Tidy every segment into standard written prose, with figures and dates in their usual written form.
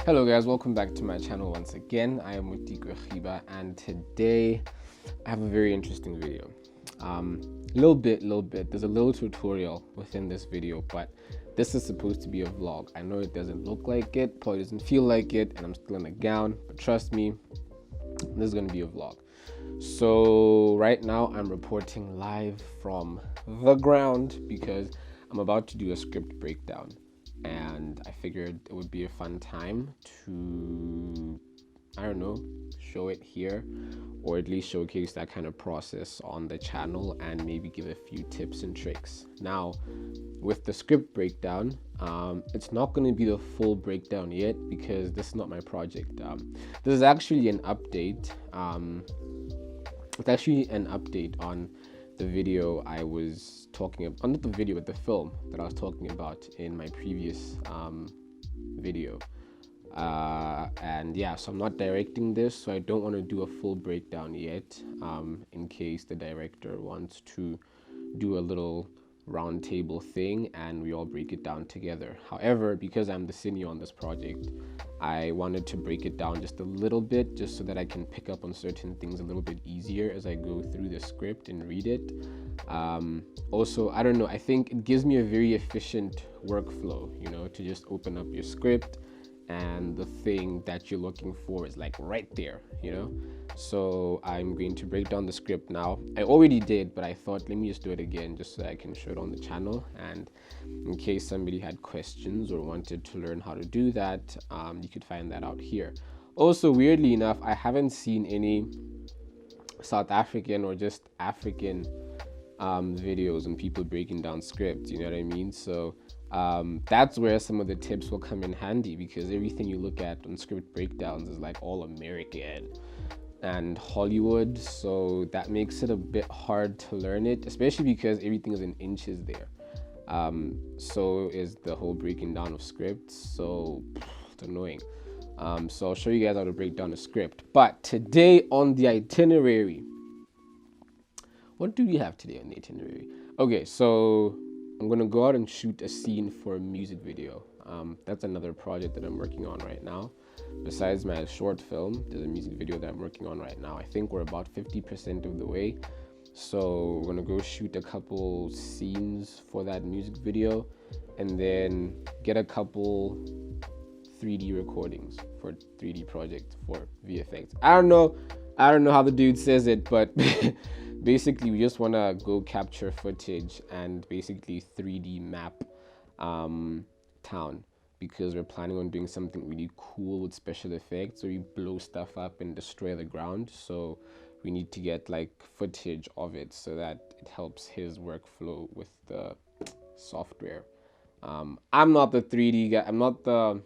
Hello guys, welcome back to my channel once again. I am with Diko Khiba, and today I have a very interesting video. Little bit, there's a little tutorial within this video, but this is supposed to be a vlog. I know it doesn't look like it, probably doesn't feel like it, and I'm still in a gown, but trust me, this is gonna be a vlog. So right now I'm reporting live from the ground because I'm about to do a script breakdown. And I figured it would be a fun time to, I don't know, show it here, or at least showcase that kind of process on the channel and maybe give a few tips and tricks. Now, with the script breakdown, it's not going to be the full breakdown yet because this is not my project. This is actually an update. It's actually an update on the video I was talking about, not the video, but the film that I was talking about in my previous video. And yeah, so I'm not directing this, so I don't want to do a full breakdown yet, in case the director wants to do a little round table thing and we all break it down together. However, because I'm the senior on this project, I wanted to break it down just a little bit, just so that I can pick up on certain things a little bit easier as I go through the script and read it. Also, I don't know, I think it gives me a very efficient workflow, you know, to just open up your script and the thing that you're looking for is like right there, you know. So I'm going to break down the script now. I already did, but I thought let me just do it again just so that I can show it on the channel, and in case somebody had questions or wanted to learn how to do that, you could find that out here. Also, weirdly enough, I haven't seen any South African or just African videos and people breaking down scripts, you know what I mean? So that's where some of the tips will come in handy, because everything you look at on script breakdowns is like all American and Hollywood, so that makes it a bit hard to learn it, especially because everything is in inches there. So is the whole breaking down of scripts, so it's annoying. So I'll show you guys how to break down a script. But today on the itinerary, what do we have today on the itinerary? Okay, so I'm gonna go out and shoot a scene for a music video. That's another project that I'm working on right now. Besides my short film, there's a music video that I'm working on right now. I think we're about 50% of the way. So we're gonna go shoot a couple scenes for that music video and then get a couple 3D recordings for 3D project for VFX. I don't know how the dude says it, but basically we just want to go capture footage and basically 3D map town, because we're planning on doing something really cool with special effects, so we blow stuff up and destroy the ground. So we need to get like footage of it so that it helps his workflow with the software. I'm not the 3D guy, I'm not the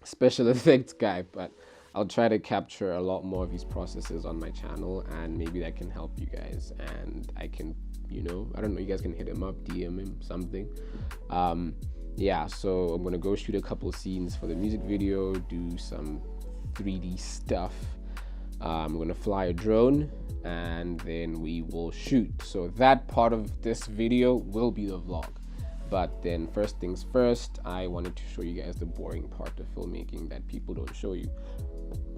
special effects guy, but I'll try to capture a lot more of these processes on my channel, and maybe that can help you guys, and I can, you know, I don't know, you guys can hit him up, DM him, something. Yeah, so I'm gonna go shoot a couple scenes for the music video, do some 3D stuff. I'm gonna fly a drone and then we will shoot. So that part of this video will be the vlog. But then first things first, I wanted to show you guys the boring part of filmmaking that people don't show you.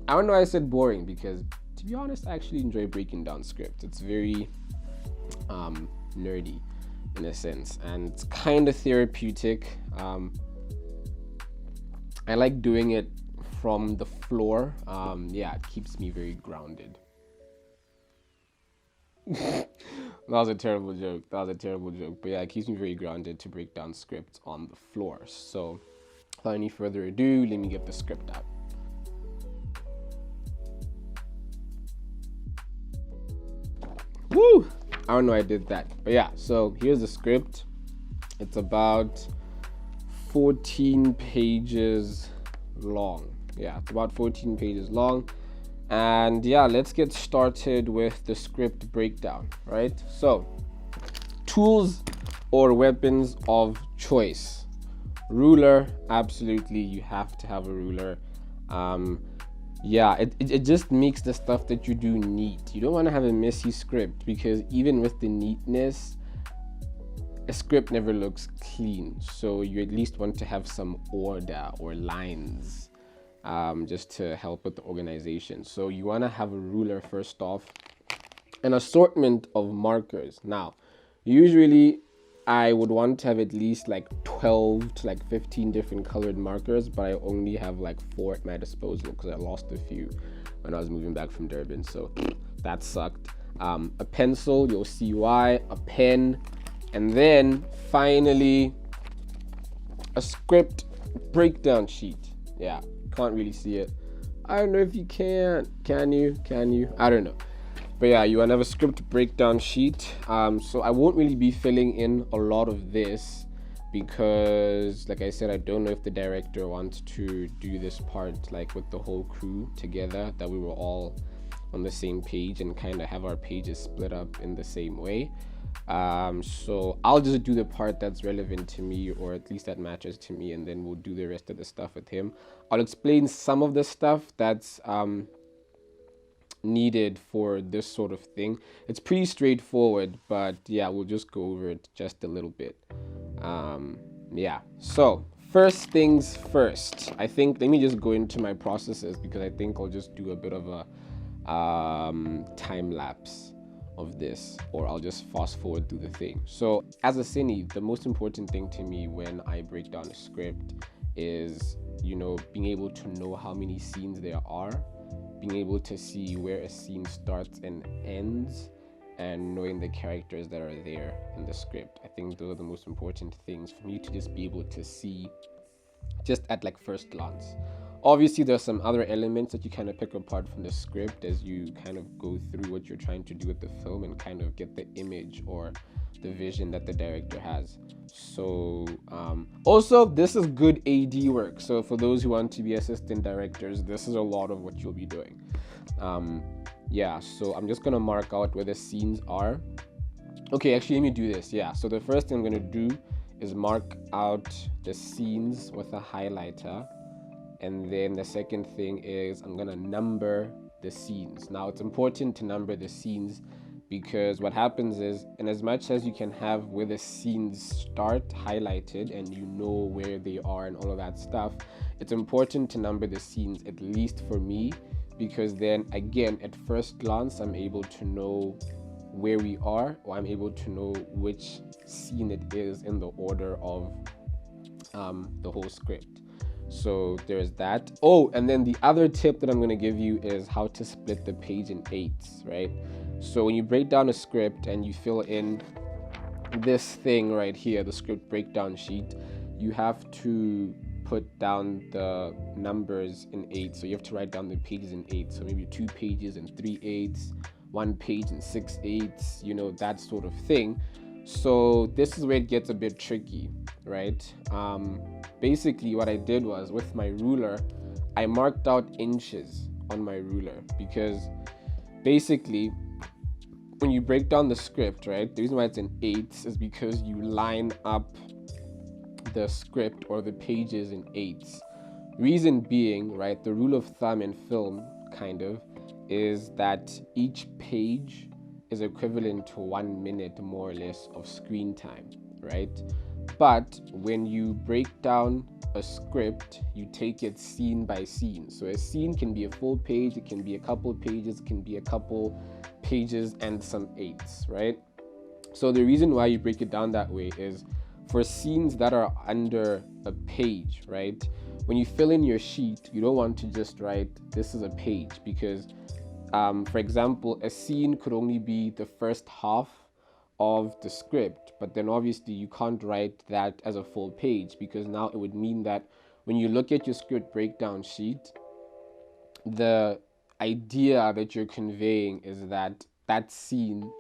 I don't know why I said boring, because to be honest, I actually enjoy breaking down scripts. It's very nerdy in a sense, and it's kind of therapeutic. I like doing it from the floor. Yeah, it keeps me very grounded. That was a terrible joke. But yeah, it keeps me very grounded to break down scripts on the floor. So without any further ado, let me get the script out. Woo! I don't know I did that. But yeah, so here's the script. It's about 14 pages long. Yeah, it's about 14 pages long. And yeah, let's get started with the script breakdown, right? So, tools or weapons of choice. Ruler, absolutely, you have to have a ruler. Yeah, it just makes the stuff that you do neat. You don't want to have a messy script, because even with the neatness, a script never looks clean. So you at least want to have some order or lines just to help with the organization. So you want to have a ruler first off, an assortment of markers. Now, usually I would want to have at least like 12 to like 15 different colored markers, but I only have like 4 at my disposal because I lost a few when I was moving back from Durban, so that sucked. A pencil, you'll see why, a pen, and then finally a script breakdown sheet. Yeah, can't really see it. I don't know if you can. Can you? I don't know. But yeah, you want to have a script breakdown sheet. So I won't really be filling in a lot of this because, like I said, I don't know if the director wants to do this part like with the whole crew together, that we were all on the same page and kind of have our pages split up in the same way. So I'll just do the part that's relevant to me, or at least that matches to me, and then we'll do the rest of the stuff with him. I'll explain some of the stuff that's needed for this sort of thing. It's pretty straightforward, but yeah, we'll just go over it just a little bit. Yeah, so first things first, I think, let me just go into my processes because I think I'll just do a bit of a time lapse of this, or I'll just fast forward through the thing. So as a cine, the most important thing to me when I break down a script is, you know, being able to know how many scenes there are, being able to see where a scene starts and ends, and knowing the characters that are there in the script. I think those are the most important things for me to just be able to see just at like first glance. Obviously, there's some other elements that you kind of pick apart from the script as you kind of go through what you're trying to do with the film and kind of get the image or the vision that the director has. So also, this is good AD work. So for those who want to be assistant directors, this is a lot of what you'll be doing. Yeah, so I'm just gonna mark out where the scenes are. Okay, actually, let me do this. Yeah, so the first thing I'm gonna do is mark out the scenes with a highlighter. And then the second thing is I'm gonna number the scenes. Now it's important to number the scenes because what happens is, in as much as you can have where the scenes start highlighted and you know where they are and all of that stuff, it's important to number the scenes, at least for me, because then again, at first glance, I'm able to know where we are, or I'm able to know which scene it is in the order of the whole script. So there's that. Oh, and then the other tip that I'm going to give you is how to split the page in 8s, right? So when you break down a script and you fill in this thing right here, the script breakdown sheet, you have to put down the numbers in 8. So you have to write down the pages in 8. So maybe 2 pages in 3/8, 1 page in 6/8, you know, that sort of thing. So this is where it gets a bit tricky, right? Basically what I did was, with my ruler, I marked out inches on my ruler, because basically when you break down the script, right, the reason why it's in 8s is because you line up the script or the pages in 8s. Reason being, right, the rule of thumb in film kind of is that each page is equivalent to 1 minute more or less of screen time, right? But when you break down a script, you take it scene by scene. So a scene can be a full page, it can be a couple pages, it can be a couple pages and some 8s, right? So the reason why you break it down that way is for scenes that are under a page, right? When you fill in your sheet, you don't want to just write, this is a page, because for example, a scene could only be the first half of the script, but then obviously you can't write that as a full page, because now it would mean that when you look at your script breakdown sheet, the idea that you're conveying is that that scene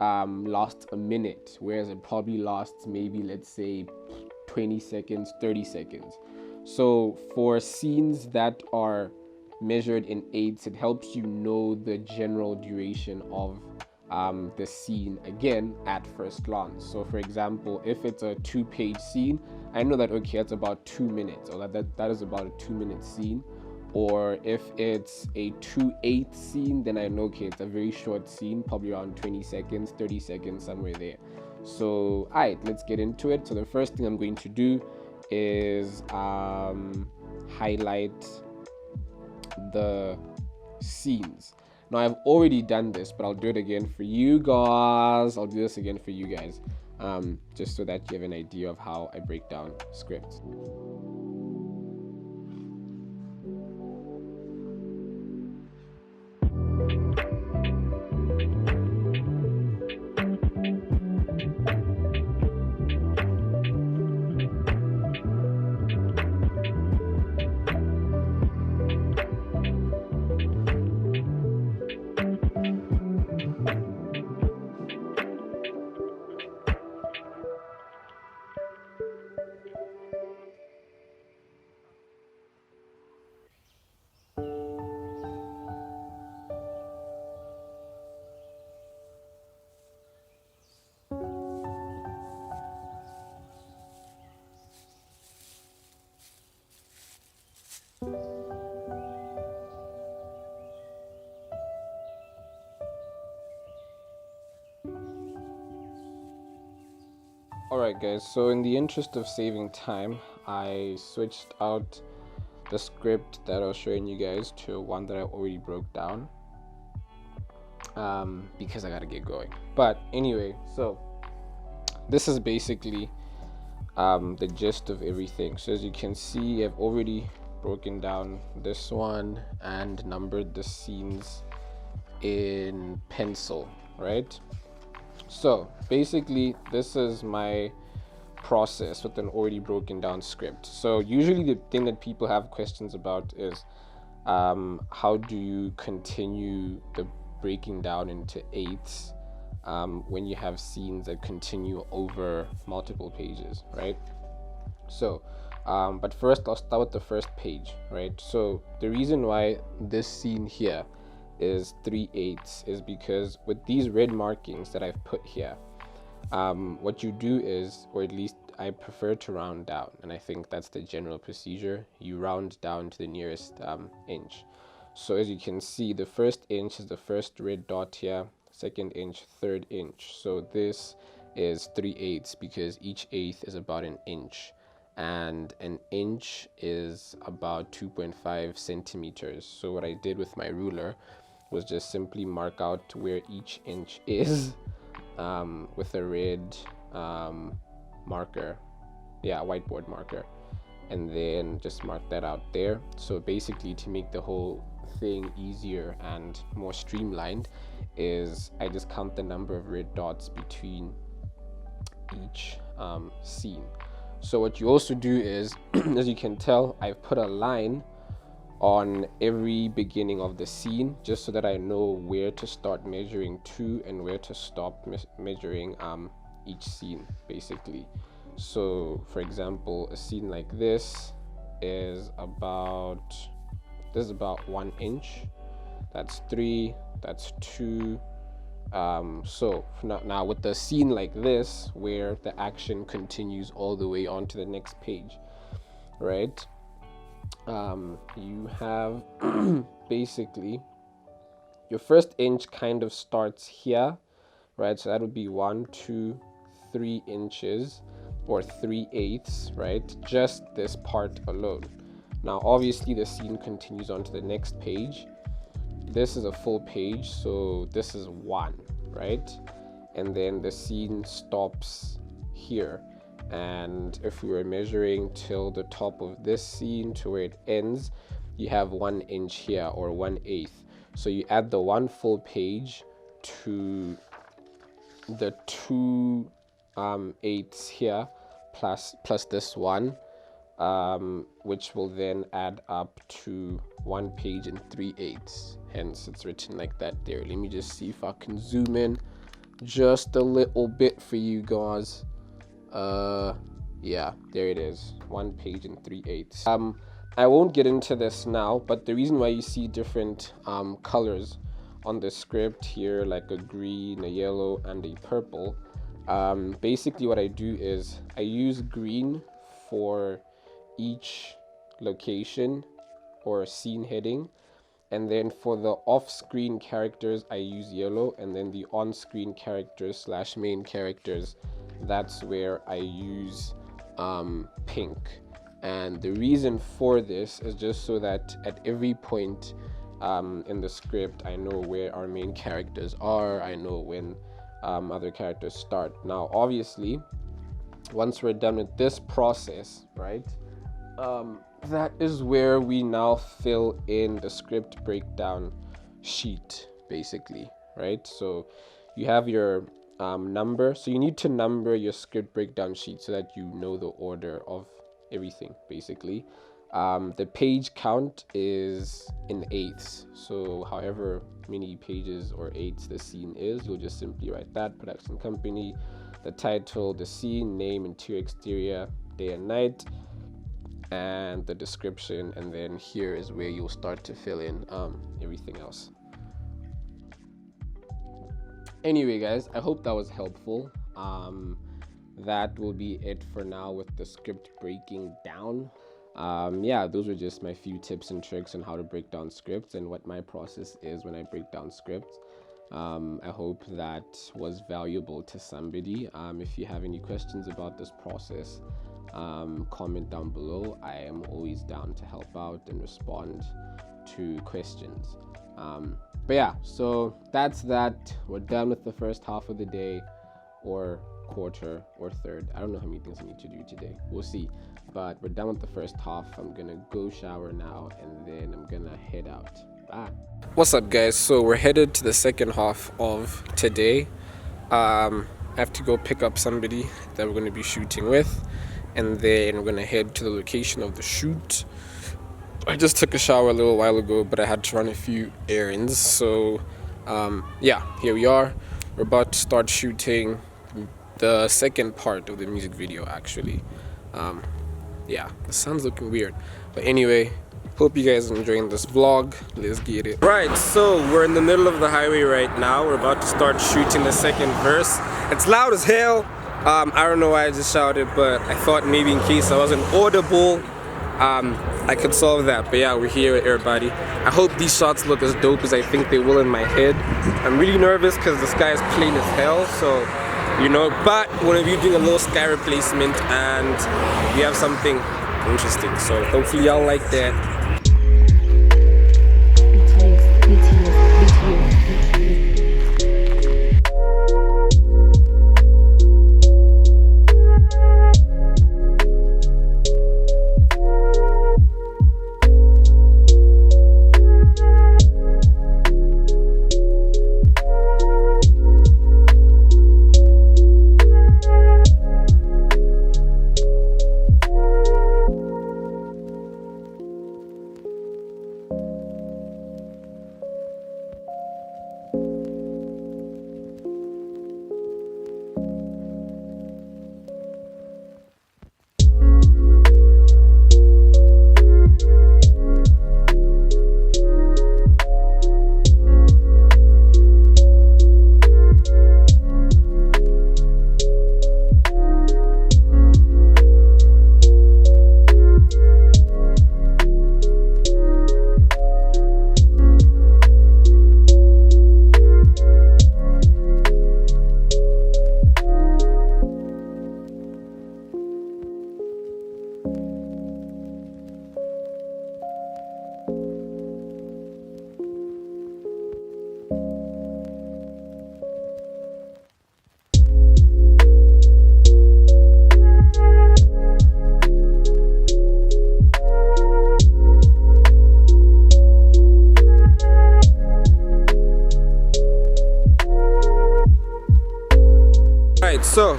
lasts a minute, whereas it probably lasts maybe, let's say, 20 seconds, 30 seconds. So for scenes that are measured in 8s, it helps you know the general duration of the scene again at first glance. So for example, if it's a 2-page scene, I know that, okay, it's about 2 minutes, or that is about a 2-minute scene. Or if it's a 2/8 scene, then I know, okay, it's a very short scene, probably around 20 seconds, 30 seconds, somewhere there. So alright, let's get into it. So the first thing I'm going to do is highlight the scenes. Now I've already done this, but I'll do it again for you guys. I'll do this again for you guys, just so that you have an idea of how I break down scripts. Alright guys, so in the interest of saving time, I switched out the script that I was showing you guys to one that I already broke down, because I gotta get going. But anyway, so this is basically the gist of everything. So as you can see, I've already broken down this one and numbered the scenes in pencil, right? So basically this is my process with an already broken down script. So usually the thing that people have questions about is how do you continue the breaking down into eighths when you have scenes that continue over multiple pages, right? So but first I'll start with the first page, right? So the reason why this scene here is 3/8 is because with these red markings that I've put here, what you do is, or at least I prefer to round down, and I think that's the general procedure. You round down to the nearest inch. So as you can see, the first inch is the first red dot here, second inch, third inch. So this is 3/8 because each eighth is about an inch, and an inch is about 2.5 centimeters. So what I did with my ruler was just simply mark out where each inch is with a red marker, whiteboard marker, and then just mark that out there. So basically, to make the whole thing easier and more streamlined, is I just count the number of red dots between each scene. So what you also do is, as you can tell, I've put a line on every beginning of the scene, just so that I know where to start measuring to and where to stop measuring each scene, basically. So for example, a scene like this is about 1 inch, that's 3, that's 2. So now with the scene like this, where the action continues all the way on to the next page, right? You have basically your first inch kind of starts here, right? So that would be 1, 2, 3 inches, or 3/8, right? Just this part alone. Now obviously the scene continues on to the next page. This is a full page, so this is 1, right? And then the scene stops here. And if we were measuring till the top of this scene to where it ends, you have 1 inch here, or 1/8. So you add the 1 full page to the 2/8 here, plus this one, which will then add up to 1 page and 3/8. Hence it's written like that there. Let me just see if I can zoom in just a little bit for you guys. Yeah, there it is, 1 page and 3/8. I won't get into this now, but the reason why you see different colors on the script here, like a green, a yellow, and a purple, basically what I do is I use green for each location or scene heading, and then for the off-screen characters I use yellow, and then the on-screen characters / main characters, that's where I use pink. And the reason for this is just so that at every point in the script, I know where our main characters are. I know when other characters start. Now, obviously, once we're done with this process, right, that is where we now fill in the script breakdown sheet, basically, right? So you have your number. So you need to number your script breakdown sheet so that you know the order of everything, basically. The page count is in eighths. So however many pages or eighths the scene is, you'll just simply write that: production company, the title, the scene, name, interior, exterior, day and night, and the description. And then here is where you'll start to fill in everything else. Anyway, guys, I hope that was helpful. That will be it for now with the script breaking down. Yeah, those were just my few tips and tricks on how to break down scripts and what my process is when I break down scripts. I hope that was valuable to somebody. If you have any questions about this process, comment down below. I am always down to help out and respond to questions. But yeah, so that's that. We're done with the first half of the day, or quarter, or third. I don't know how many things I need to do today. We'll see. But we're done with the first half. I'm gonna go shower now, and then I'm gonna head out. Bye. What's up, guys? So we're headed to the second half of today. I have to go pick up somebody that we're gonna be shooting with, and then we're gonna head to the location of the shoot. I just took a shower a little while ago, but I had to run a few errands. So yeah, here we are. We're about to start shooting the second part of the music video, actually. Yeah, the sun's looking weird, but anyway, hope you guys are enjoying this vlog. Let's get it. Right, so we're in the middle of the highway right now. We're about to start shooting the second verse. It's loud as hell. I don't know why I just shouted, but I thought maybe in case I wasn't audible, I could solve that. But yeah, we're here with everybody. I hope these shots look as dope as I think they will in my head. I'm really nervous because the sky is plain as hell, so you know, but we're gonna be doing a little sky replacement and we have something interesting, so hopefully y'all like that. So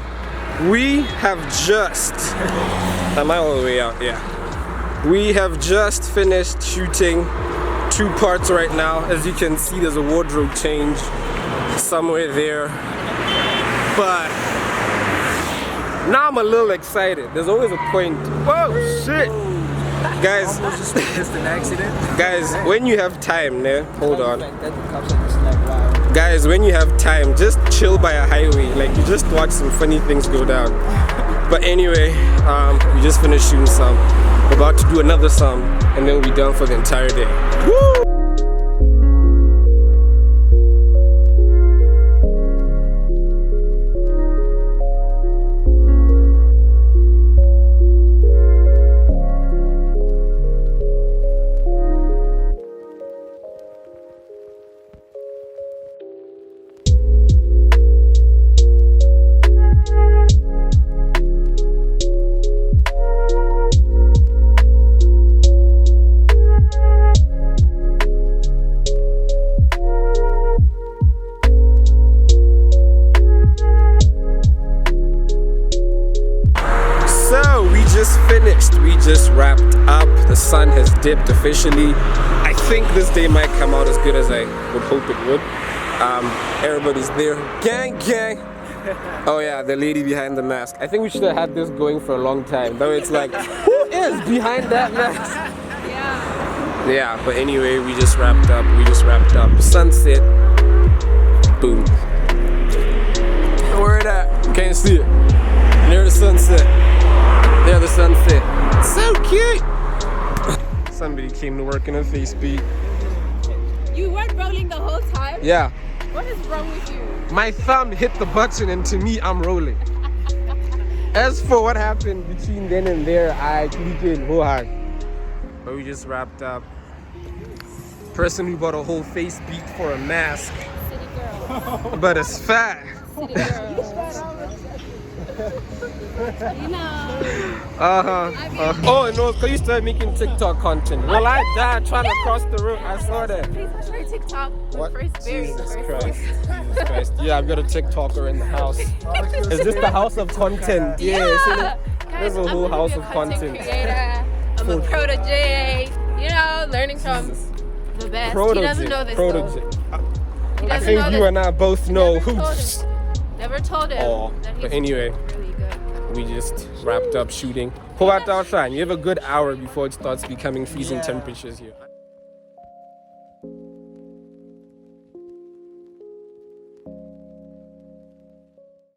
we have just, am I all the way out? Yeah. We have just finished shooting 2 parts right now. As you can see, there's a wardrobe change somewhere there. But now I'm a little excited. There's always a point. Oh shit! Guys, almost just an accident. Guys, when you have time, hold on. Guys, when you have time, just chill by a highway. Like, you just watch some funny things go down. But anyway, we just finished shooting some. We're about to do another some, and then we'll be done for the entire day. Woo! dipped officially. I think this day might come out as good as I would hope it would. Everybody's there. Gang, gang. Oh yeah, the lady behind the mask. I think we should have had this going for a long time. Though it's like, who is behind that mask? Yeah, but anyway, we just wrapped up. Sunset. Boom. Where it at? Can't see it. Near the sunset. There the sunset. So cute. Somebody came to work in a face beat. You weren't rolling the whole time? Yeah. What is wrong with you? My thumb hit the button and to me I'm rolling. As for what happened between then and there, I clicked in whole hard. But we just wrapped up. Person who bought a whole face beat for a mask. City girl. But it's fat. City girl. You know. Oh no, because you started making TikTok content. Well, I died trying to cross the road. I saw that. Please watch my TikTok. What? Jesus Christ. Jesus Christ. Yeah, I've got a TikToker in the house. Is this the house of content? Yeah. There's a whole house of content. Creator. I'm a protege. You know, learning from the best. Protege. He doesn't know this Protege. though. I think you and I both know who. Never told him that he's but anyway, really good. we just wrapped up shooting. Pull out outside. You have a good hour before it starts becoming freezing temperatures here.